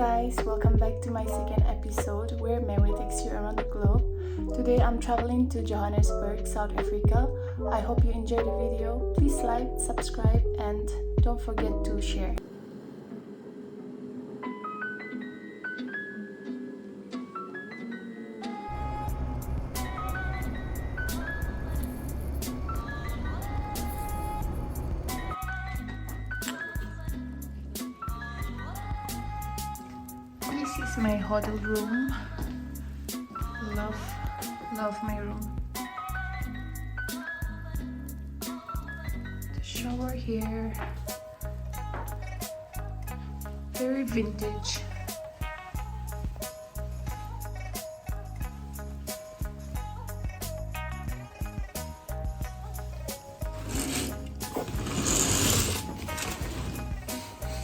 guys, welcome back to my second episode where Mewe takes you around the globe. Today I'm traveling to Johannesburg, South Africa. I hope you enjoy the video. Please like, subscribe and don't forget to share. This is my hotel room. Love my room. The shower here, very vintage.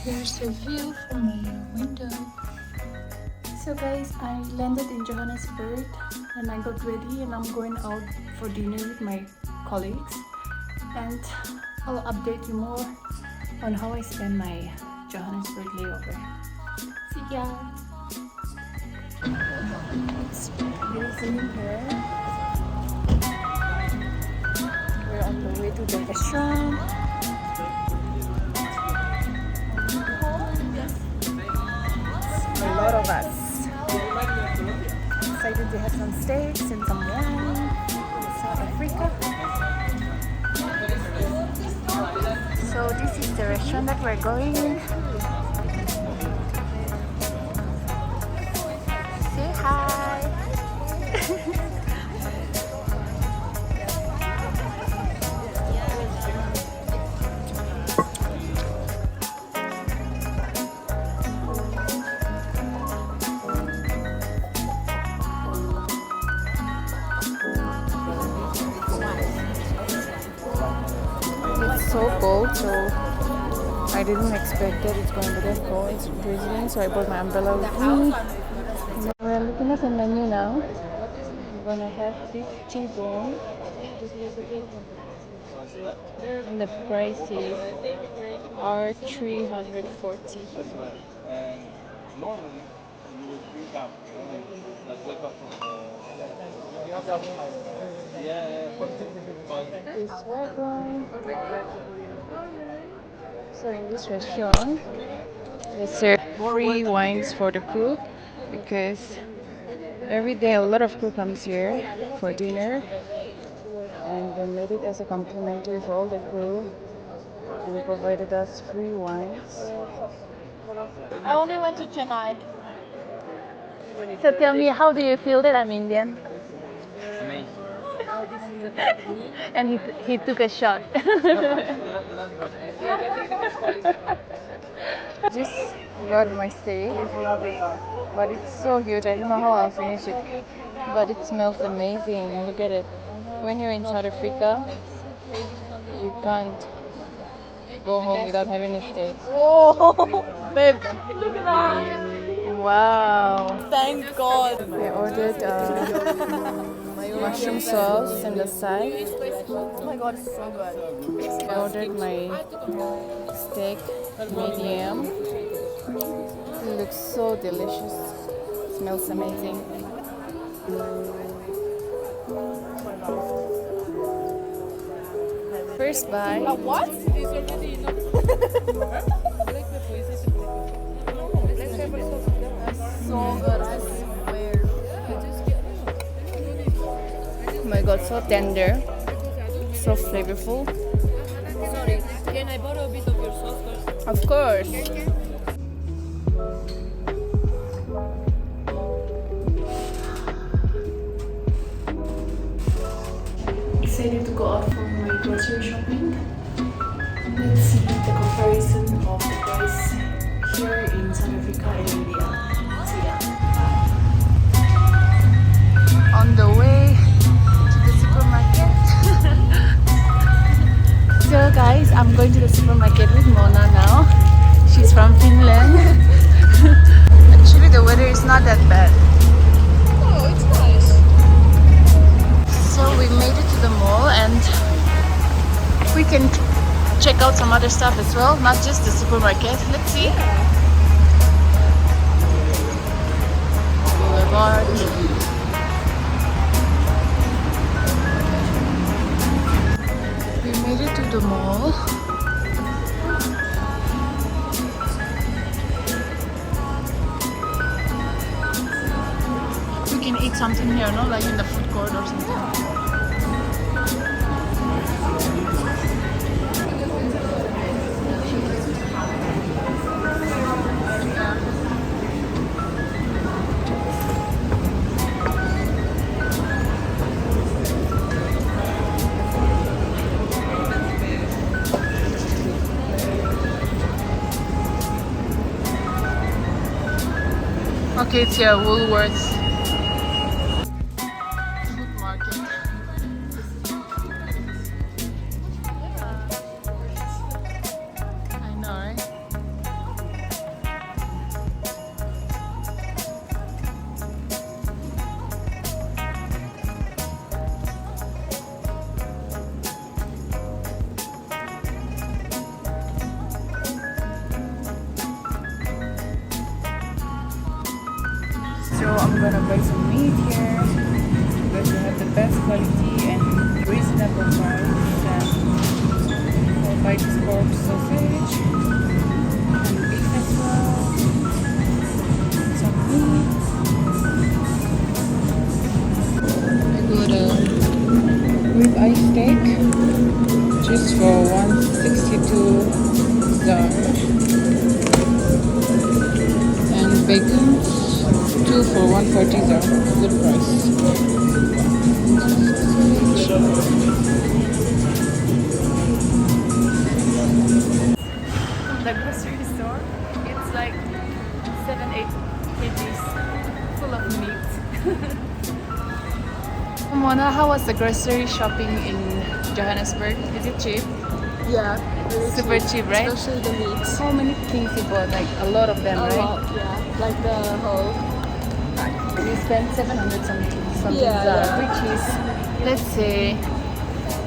Here's the view from my window. So guys, I landed in Johannesburg and I got ready and I'm going out for dinner with my colleagues, and I'll update you more on how I spend my Johannesburg layover. See ya! It's busy here. We're on the way to the restaurant. A lot of us. Excited to have some steaks and some wine in South Africa. So this is the restaurant that we're going. Say hi. So cold, so I didn't expect that it's going to get cold. It's drizzling, so I brought my umbrella with me. We're looking at the menu now. We're gonna have this T-bone, and the price is R340. This white wine. So in this restaurant, they serve free wines for the crew because every day a lot of crew comes here for dinner, and they made it as a complimentary for all the crew, and they provided us free wines. I only went to Chennai. So tell me, how do you feel that I'm Indian? Amazing. And he took a shot. Just got my steak, but it's so huge. I don't know how I'll finish it, but it smells amazing. Look at it. When you're in South Africa, you can't go home without having a steak. Oh, babe, look at that. Wow. Thank God. I ordered mushroom sauce on the side. Oh my God, it's so good. I ordered my steak medium. It looks so delicious. It smells amazing. First bite. What? So good, I swear. Oh my God, so tender, so flavorful. Sorry, can I borrow a bit of your sauce first? Of course. Excited to go out for my grocery shopping. Let's see the comparison of the price here in South Africa and India. See ya. On the way to the supermarket. So guys, I'm going to the supermarket with Mona now. She's from Finland. Actually the weather is not that bad. Oh, it's nice. So we made it to the mall and we can check out some other stuff as well, not just the supermarket. Let's see. bought. We made it to the mall. We can eat something here, no? Like in the food court or something. Okay, it's here, Woolworths food market. I know, right? So I'm gonna buy some meat here because they have the best quality and reasonable price. And I'll buy this pork sausage and beef as well. Some meat. I got a ribeye steak just for $1.62 and bacon. 2 for $1.40, good price. The grocery store, it's like 7-8 kgs full of meat. Mona, how was the grocery shopping in Johannesburg? Is it cheap? Yeah, really Super cheap, right? Especially the meat. How many things you bought? Like a lot of them, A right? lot, yeah. Like the whole. We spent 700 something Yeah. which is, let's say,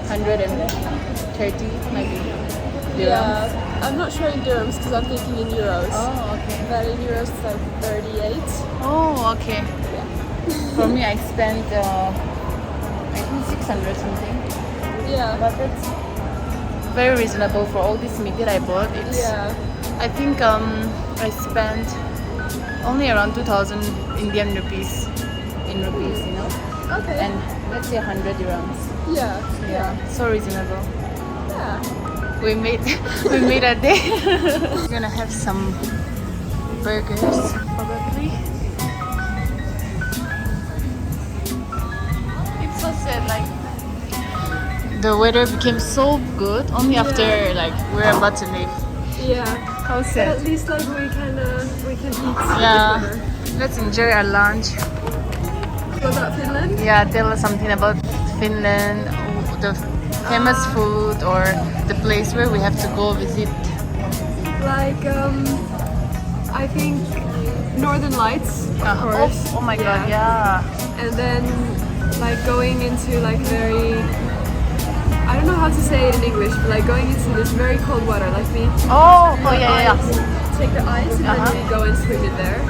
130 maybe. Yeah, I'm not sure in dirhams because I'm thinking in euros. Oh, okay. But in euros it's like 38. Oh, okay. Yeah. For me, I spent, I think 600 something. Yeah. But that's very reasonable for all this meat that I bought. It's, Yeah. I think I spent only around 2,000 Indian rupees in rupees, you know. Okay. And let's say 100 dirhams. Yeah. Yeah, so reasonable. Yeah. We made a day. We're gonna have some burgers probably. It's so sad, like the weather became so good only after like we're about to leave. Yeah. How But sad. at least like we can eat. Yeah. Better. Let's enjoy our lunch. What about Finland? Yeah, tell us something about Finland, the famous food or the place where we have to go visit. Like I think Northern Lights, of course. Oh my god, yeah. And then like going into like very, I don't know how to say it in English, but like going into this very cold water, like me. Oh yeah. Take the ice and then we go and swim in there.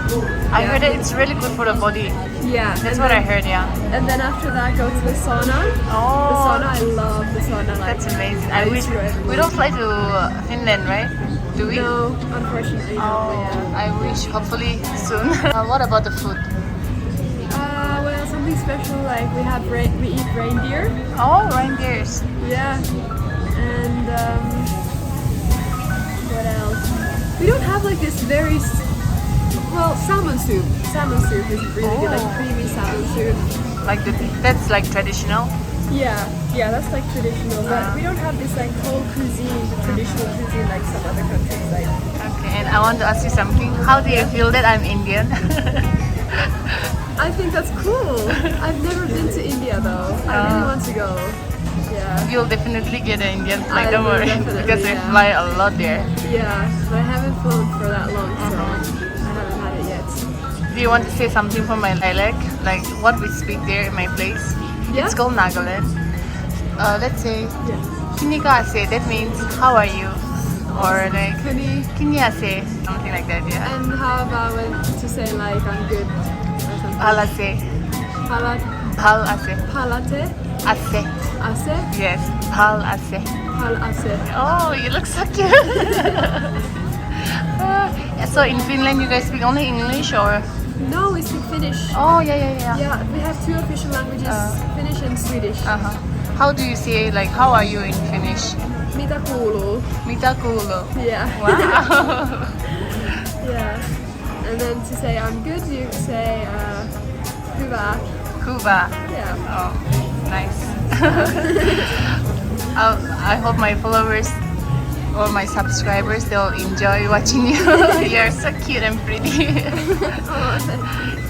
I heard that it's really good for the body. Yeah. That's what I heard, yeah. And then after that, go to the sauna. Oh, The sauna, I love the sauna. Like, that's amazing. I wish we don't fly to Finland, right? Do we? No, unfortunately, no. Oh, Yeah. I wish. Hopefully soon. What about the food? Well, something special like we eat reindeer. Oh, reindeers. Yeah. And what else? We don't have like this very salmon soup. Salmon soup is really good, like creamy salmon soup. Like that's like traditional. Yeah, that's like traditional. But we don't have this like whole cuisine, the traditional cuisine like some other countries like. Okay, and I want to ask you something. How do you feel that I'm Indian? I think that's cool. I've never been to India though. I really want to go. Yeah. You'll definitely get an Indian flight, I don't will worry, definitely, because they yeah. fly a lot there. Yeah, but I haven't flown for that long, so I haven't had it yet. Do you want to say something for my dialect? Like what we speak there in my place? Yeah? It's called Nagaland. Let's say, Yeah. Kini ka ase, that means how are you? Or like, Kini. Kini ase, something like that, yeah? And how about when to say like I'm good or something? Palase. Palase. Palate. Ase. Ase. Yes. Palase. Palase. Oh, you look so cute. So in Finland, you guys speak only English or? No, we speak Finnish. Oh, yeah. Yeah, we have two official languages, Finnish and Swedish. How do you say, like, how are you in Finnish? Mitä kuuluu? Mitä kuuluu? Yeah. Wow. Yeah. And then to say I'm good, you say hyvä. Kuva. Yeah. Oh, nice. I hope my followers or my subscribers, they'll enjoy watching you. You're so cute and pretty.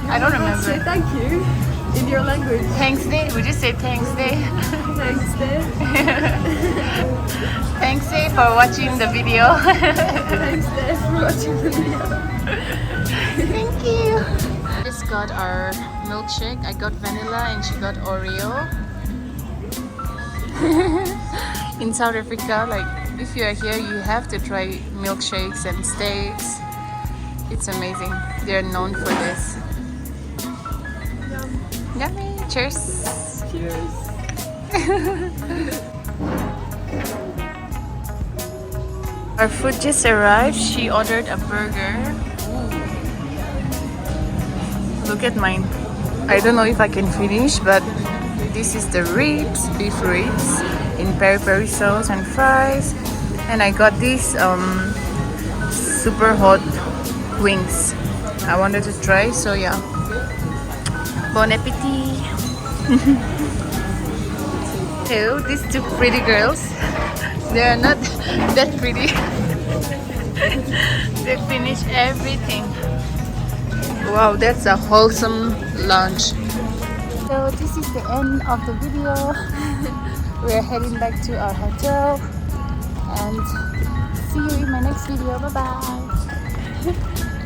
I don't remember. Say thank you in your language. Thanks day. Would you say thanks day? Thanks, Dave. Thanks day for watching the video. Thanks, Dave, for watching the video. Thank you. Just got our milkshake. I got vanilla and she got Oreo. In South Africa, like if you are here, you have to try milkshakes and steaks. It's amazing. They're known for this. Yummy. Cheers. Cheers. Our food just arrived. She ordered a burger. Look at mine. I don't know if I can finish, but this is the ribs, beef ribs in peri-peri sauce and fries. And I got these super hot wings. I wanted to try, so yeah. Bon appetit. So these two pretty girls, they are not that pretty. They finish everything. Wow, that's a wholesome lunch. So this is the end of the video. We're heading back to our hotel and see you in my next video. Bye bye.